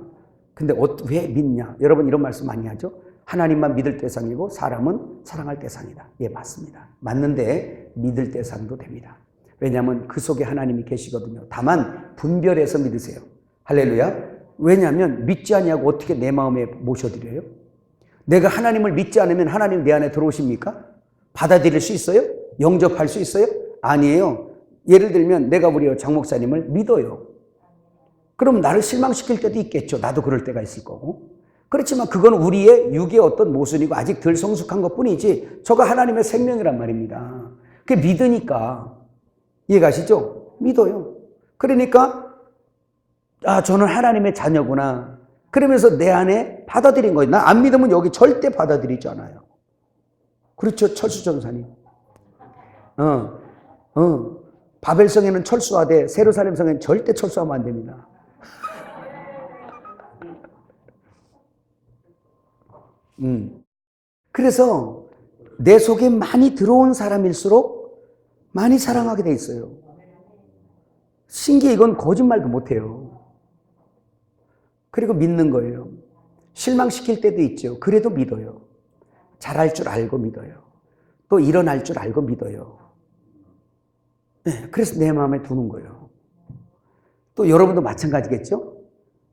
근데 왜 믿냐? 여러분 이런 말씀 많이 하죠? 하나님만 믿을 대상이고 사람은 사랑할 대상이다. 예, 맞습니다. 맞는데 믿을 대상도 됩니다. 왜냐하면 그 속에 하나님이 계시거든요. 다만 분별해서 믿으세요. 할렐루야. 왜냐하면 믿지 않냐고 어떻게 내 마음에 모셔드려요? 내가 하나님을 믿지 않으면 하나님 내 안에 들어오십니까? 받아들일 수 있어요? 영접할 수 있어요? 아니에요. 예를 들면 내가 우리 장 목사님을 믿어요. 그럼 나를 실망시킬 때도 있겠죠. 나도 그럴 때가 있을 거고. 그렇지만 그건 우리의 육의 어떤 모순이고 아직 덜 성숙한 것뿐이지 저가 하나님의 생명이란 말입니다. 그게 믿으니까. 이해가시죠? 믿어요. 그러니까 저는 하나님의 자녀구나. 그러면서 내 안에 받아들인 거예요. 나 안 믿으면 여기 절대 받아들이지 않아요. 그렇죠, 철수 전사님. 바벨성에는 철수하되 세루살렘 성에는 절대 철수하면 안 됩니다. 그래서 내 속에 많이 들어온 사람일수록 많이 사랑하게 돼 있어요. 신기해. 이건 거짓말도 못해요. 그리고 믿는 거예요. 실망시킬 때도 있죠. 그래도 믿어요. 잘할 줄 알고 믿어요. 또 일어날 줄 알고 믿어요. 네, 그래서 내 마음에 두는 거예요. 또 여러분도 마찬가지겠죠?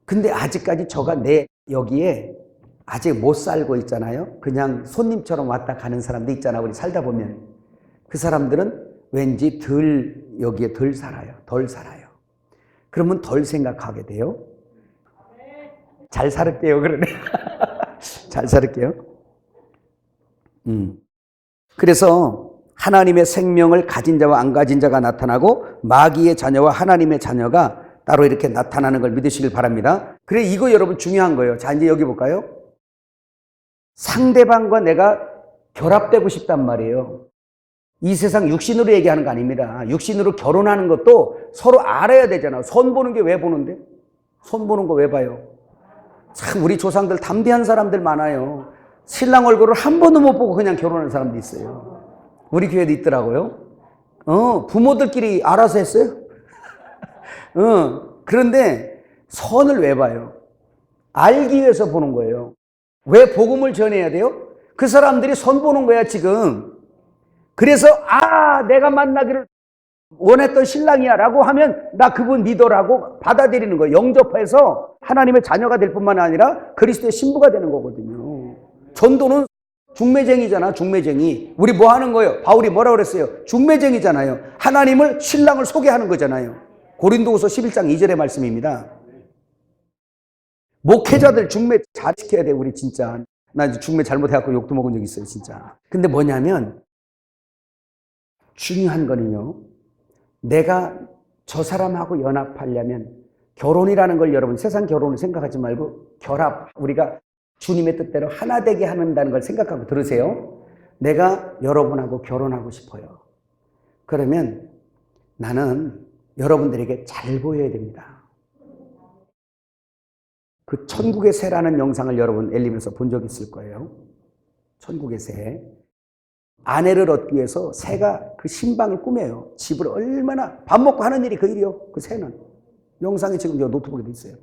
근데 아직까지 저가 내 여기에 아직 못 살고 있잖아요. 그냥 손님처럼 왔다 가는 사람도 있잖아. 우리 살다 보면. 그 사람들은 왠지 여기에 덜 살아요. 덜 살아요. 그러면 덜 생각하게 돼요. 잘 살을게요. 그러네. 잘 살을게요. 그래서 하나님의 생명을 가진 자와 안 가진 자가 나타나고 마귀의 자녀와 하나님의 자녀가 따로 이렇게 나타나는 걸 믿으시길 바랍니다. 그래, 이거 여러분 중요한 거예요. 자, 이제 여기 볼까요? 상대방과 내가 결합되고 싶단 말이에요. 이 세상 육신으로 얘기하는 거 아닙니다. 육신으로 결혼하는 것도 서로 알아야 되잖아. 손 보는 게 왜 보는데? 손 보는 거 왜 봐요? 참 우리 조상들 담대한 사람들 많아요. 신랑 얼굴을 한 번도 못 보고 그냥 결혼하는 사람도 있어요. 우리 교회도 있더라고요. 부모들끼리 알아서 했어요. 그런데 선을 왜 봐요? 알기 위해서 보는 거예요. 왜 복음을 전해야 돼요? 그 사람들이 선 보는 거야, 지금. 그래서, 내가 만나기를 원했던 신랑이야 라고 하면 나 그분 믿어라고 받아들이는 거예요. 영접해서 하나님의 자녀가 될 뿐만 아니라 그리스도의 신부가 되는 거거든요. 전도는 중매쟁이잖아, 중매쟁이. 우리 뭐 하는 거예요? 바울이 뭐라고 그랬어요? 중매쟁이잖아요. 하나님을, 신랑을 소개하는 거잖아요. 고린도후서 11장 2절의 말씀입니다. 목회자들 중매 잘 시켜야 돼, 우리 진짜. 나 이제 중매 잘못해갖고 욕도 먹은 적 있어요, 진짜. 근데 뭐냐면, 중요한 거는요, 내가 저 사람하고 연합하려면, 결혼이라는 걸 여러분 세상 결혼을 생각하지 말고, 결합, 우리가 주님의 뜻대로 하나 되게 한다는 걸 생각하고 들으세요. 내가 여러분하고 결혼하고 싶어요. 그러면 나는 여러분들에게 잘 보여야 됩니다. 그 천국의 새라는 영상을 여러분 엘리면서 본 적 있을 거예요. 천국의 새. 아내를 얻기 위해서 새가 그 신방을 꾸며요. 집을 얼마나 밥 먹고 하는 일이 그 일이요. 그 새는. 영상이 지금 노트북에도 있어요.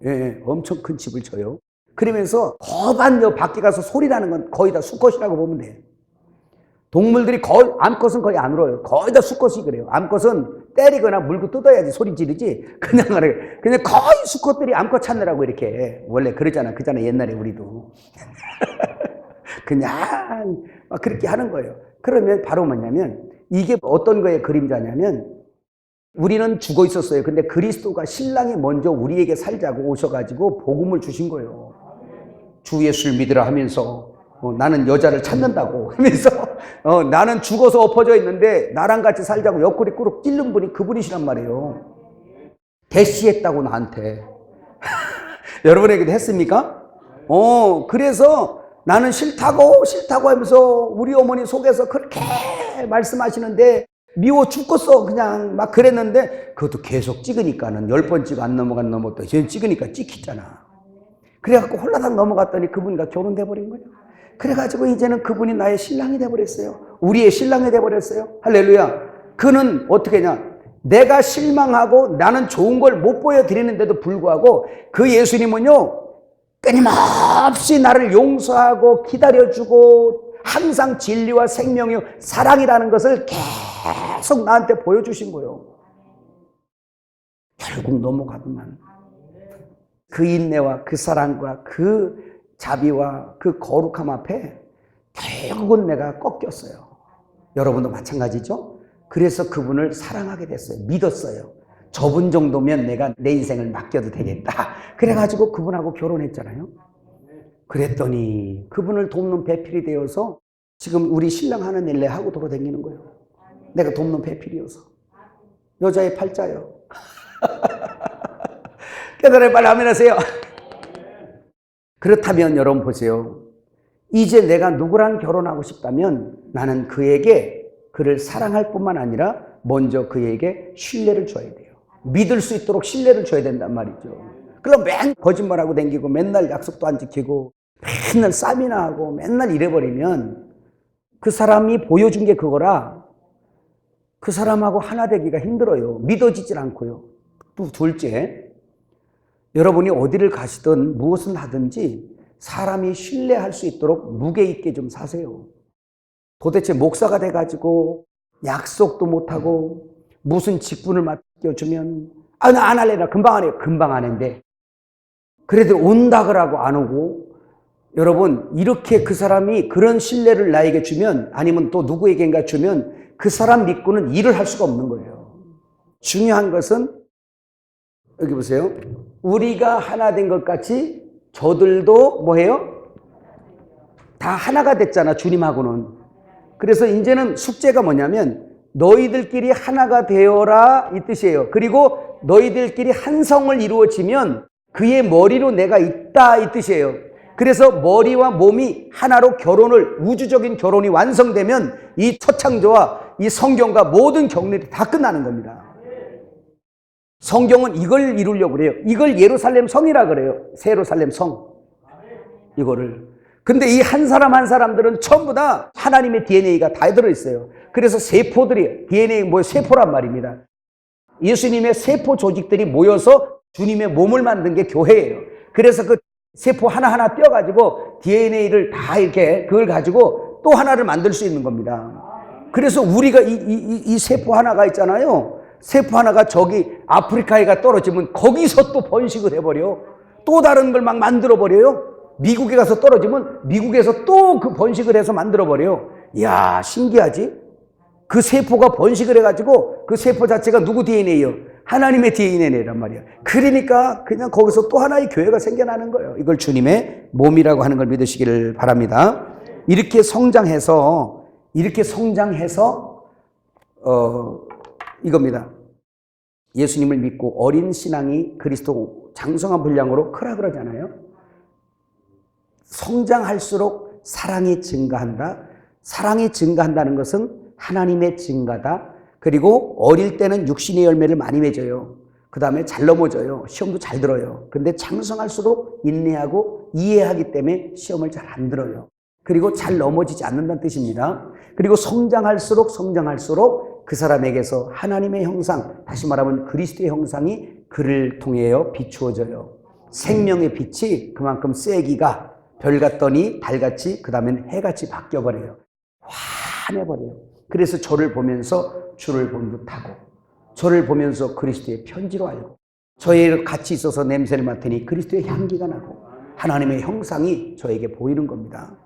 예, 엄청 큰 집을 쳐요. 그러면서 거반 밖에 가서 소리 나는 건 거의 다 수컷이라고 보면 돼요. 동물들이 암컷은 거의 안 울어요. 거의 다 수컷이 그래요. 암컷은 때리거나 물고 뜯어야지 소리 지르지. 그냥 거의 수컷들이 암컷 찾느라고 이렇게. 원래 그러잖아. 옛날에 우리도. 그냥 막 그렇게 하는 거예요. 그러면 바로 뭐냐면 이게 어떤 거의 그림자냐면 우리는 죽어 있었어요. 근데 그리스도가 신랑이 먼저 우리에게 살자고 오셔가지고 복음을 주신 거예요. 주 예수를 믿으라 하면서 나는 여자를 찾는다고 하면서 나는 죽어서 엎어져 있는데 나랑 같이 살자고 옆구리 꾸룩 찔른 분이 그분이시란 말이에요. 대시했다고 나한테. 여러분에게도 했습니까? 그래서 나는 싫다고 하면서 우리 어머니 속에서 그렇게 말씀하시는데 미워 죽겠어 그냥 막 그랬는데 그것도 계속 찍으니까는 10번 찍어 안 넘어갔다 찍으니까 찍히잖아. 그래갖고 홀라당 넘어갔더니 그분과 결혼돼 버린 거예요. 그래가지고 이제는 그분이 나의 신랑이 돼버렸어요. 우리의 신랑이 돼버렸어요. 할렐루야. 그는 어떻게 했냐? 내가 실망하고 나는 좋은 걸 못 보여드리는데도 불구하고 그 예수님은요 끊임없이 나를 용서하고 기다려주고 항상 진리와 생명이요 사랑이라는 것을 계속 나한테 보여주신 거예요. 결국 넘어가더만 그 인내와 그 사랑과 그 자비와 그 거룩함 앞에 결국은 내가 꺾였어요. 여러분도 마찬가지죠? 그래서 그분을 사랑하게 됐어요. 믿었어요. 저분 정도면 내가 내 인생을 맡겨도 되겠다. 그래가지고 그분하고 결혼했잖아요. 그랬더니 그분을 돕는 배필이 되어서 지금 우리 신랑 하는 일에 하고 돌아다니는 거예요. 내가 돕는 배필이어서. 여자의 팔자요. 깨달아요. 빨리 아멘 하세요. 그렇다면 여러분 보세요. 이제 내가 누구랑 결혼하고 싶다면 나는 그를 사랑할 뿐만 아니라 먼저 그에게 신뢰를 줘야 돼요. 믿을 수 있도록 신뢰를 줘야 된단 말이죠. 그럼 맨 거짓말하고 다니고 맨날 약속도 안 지키고 맨날 쌈이나 하고 맨날 이래버리면 그 사람이 보여준 게 그거라 그 사람하고 하나 되기가 힘들어요. 믿어지질 않고요. 또 둘째, 여러분이 어디를 가시든 무엇을 하든지 사람이 신뢰할 수 있도록 무게 있게 좀 사세요. 도대체 목사가 돼가지고 약속도 못하고 무슨 직분을 맡겨주면 나 안 할래. 나 금방 안 해요. 금방 안 했는데 그래도 온다 그러고 안 오고 여러분 이렇게 그 사람이 그런 신뢰를 나에게 주면 아니면 또 누구에게인가 주면 그 사람 믿고는 일을 할 수가 없는 거예요. 중요한 것은 여기 보세요. 우리가 하나 된 것 같이 저들도 뭐해요? 다 하나가 됐잖아 주님하고는. 그래서 이제는 숙제가 뭐냐면 너희들끼리 하나가 되어라 이 뜻이에요. 그리고 너희들끼리 한 성을 이루어지면 그의 머리로 내가 있다 이 뜻이에요. 그래서 머리와 몸이 하나로 우주적인 결혼이 완성되면 이 초창조와 이 성경과 모든 경륜이 다 끝나는 겁니다. 성경은 이걸 이루려고 그래요. 이걸 예루살렘 성이라 그래요. 새 예루살렘 성. 이거를. 근데 이 한 사람 한 사람들은 전부 다 하나님의 DNA가 다 들어있어요. 그래서 세포들이, DNA 세포란 말입니다. 예수님의 세포 조직들이 모여서 주님의 몸을 만든 게 교회예요. 그래서 그 세포 하나하나 떼어가지고 DNA를 다 이렇게 그걸 가지고 또 하나를 만들 수 있는 겁니다. 그래서 우리가 이 세포 하나가 있잖아요. 세포 하나가 저기 아프리카에가 떨어지면 거기서 또 번식을 해버려. 또 다른 걸 막 만들어버려요. 미국에 가서 떨어지면 미국에서 또 그 번식을 해서 만들어버려요. 이야, 신기하지? 그 세포가 번식을 해가지고 그 세포 자체가 누구 DNA예요? 하나님의 DNA란 말이야. 그러니까 그냥 거기서 또 하나의 교회가 생겨나는 거예요. 이걸 주님의 몸이라고 하는 걸 믿으시기를 바랍니다. 이렇게 성장해서 이겁니다. 예수님을 믿고 어린 신앙이 그리스도 장성한 분량으로 크라 그러잖아요. 성장할수록 사랑이 증가한다. 사랑이 증가한다는 것은 하나님의 증가다. 그리고 어릴 때는 육신의 열매를 많이 맺어요. 그 다음에 잘 넘어져요. 시험도 잘 들어요. 근데 장성할수록 인내하고 이해하기 때문에 시험을 잘 안 들어요. 그리고 잘 넘어지지 않는다는 뜻입니다. 그리고 성장할수록 그 사람에게서 하나님의 형상, 다시 말하면 그리스도의 형상이 그를 통하여 비추어져요. 생명의 빛이 그만큼 세기가 별 같더니 달같이, 그 다음엔 해같이 바뀌어버려요. 환해버려요. 그래서 저를 보면서 주를 본 듯하고, 저를 보면서 그리스도의 편지로 알고, 저에 같이 있어서 냄새를 맡으니 그리스도의 향기가 나고 하나님의 형상이 저에게 보이는 겁니다.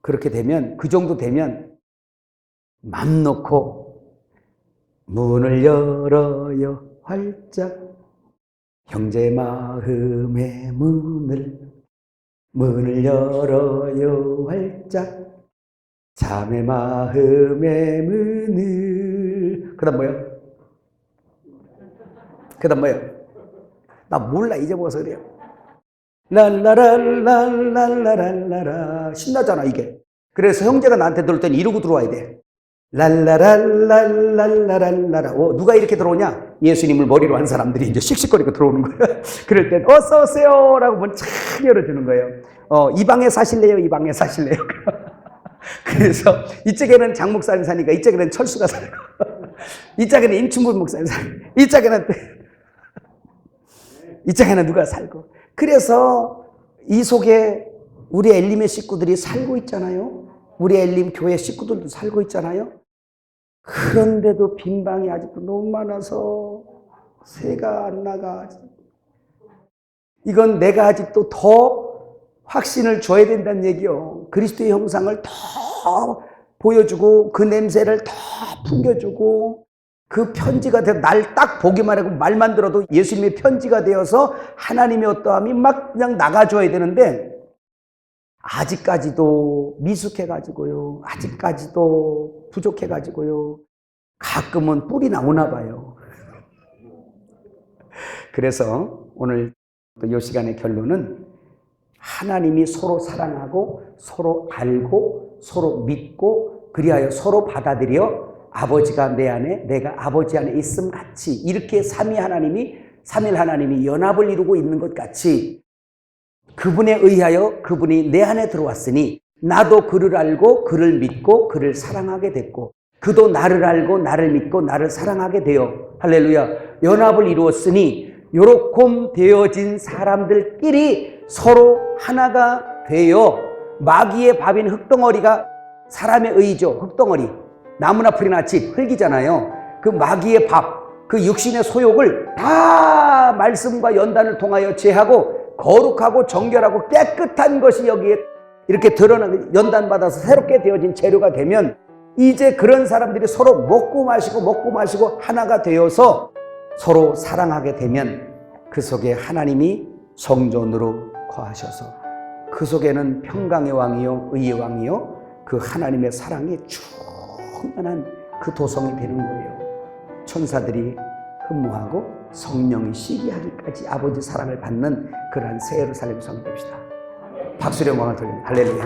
그렇게 되면, 그 정도 되면 맘 놓고 문을 열어요 활짝, 형제 마음의 문을 열어요 활짝, 자매 마음의 문을. 그 다음 뭐예요? 나 몰라, 잊어먹어서 그래요. 랄라랄랄랄랄랄라. 신나잖아 이게. 그래서 형제가 나한테 들어올 땐 이러고 들어와야 돼. 랄라랄랄랄랄랄라. 누가 이렇게 들어오냐? 예수님을 머리로 한 사람들이 이제 씩씩거리고 들어오는 거예요. 그럴 땐 어서 오세요 라고 문 착 열어주는 거예요. 이 방에 사실래요? 이 방에 사실래요? 그래서 이쪽에는 장 목사님 사니까 이쪽에는 철수가 살고, 이쪽에는 임춘부 목사님 살고, 이쪽에는 누가 살고. 그래서 이 속에 우리 엘림의 식구들이 살고 있잖아요. 우리 엘림 교회 식구들도 살고 있잖아요. 그런데도 빈방이 아직도 너무 많아서 새가 안 나가. 이건 내가 아직도 더 확신을 줘야 된다는 얘기요. 그리스도의 형상을 더 보여주고 그 냄새를 더 풍겨주고 그 편지가 되어 날 딱 보기만 하고 말만 들어도 예수님의 편지가 되어서 하나님의 어떠함이 막 그냥 나가줘야 되는데 아직까지도 미숙해가지고요. 아직까지도 부족해가지고요. 가끔은 뿔이 나오나 봐요. 그래서 오늘 이 시간의 결론은 하나님이 서로 사랑하고 서로 알고 서로 믿고 그리하여 서로 받아들여 아버지가 내 안에 내가 아버지 안에 있음 같이 이렇게 삼일 하나님이 연합을 이루고 있는 것 같이 그분에 의하여 그분이 내 안에 들어왔으니 나도 그를 알고 그를 믿고 그를 사랑하게 됐고 그도 나를 알고 나를 믿고 나를 사랑하게 되어 할렐루야 연합을 이루었으니 요렇게 되어진 사람들끼리 서로 하나가 되어 마귀의 밥인 흙덩어리가 사람의 의죠. 흙덩어리 나무나 풀이나 집 흙이잖아요. 그 마귀의 밥 그 육신의 소욕을 다 말씀과 연단을 통하여 제하고 거룩하고 정결하고 깨끗한 것이 여기에 이렇게 드러나는 연단받아서 새롭게 되어진 재료가 되면 이제 그런 사람들이 서로 먹고 마시고 하나가 되어서 서로 사랑하게 되면 그 속에 하나님이 성전으로 거하셔서 그 속에는 평강의 왕이요 의의 왕이요 그 하나님의 사랑이 충만한 그 도성이 되는 거예요. 천사들이 흠모하고 성령이 시기하기까지 아버지 사랑을 받는 그러한 새 예루살렘 성이 됩시다. 박수로 영광을 돌립니다. 할렐루야.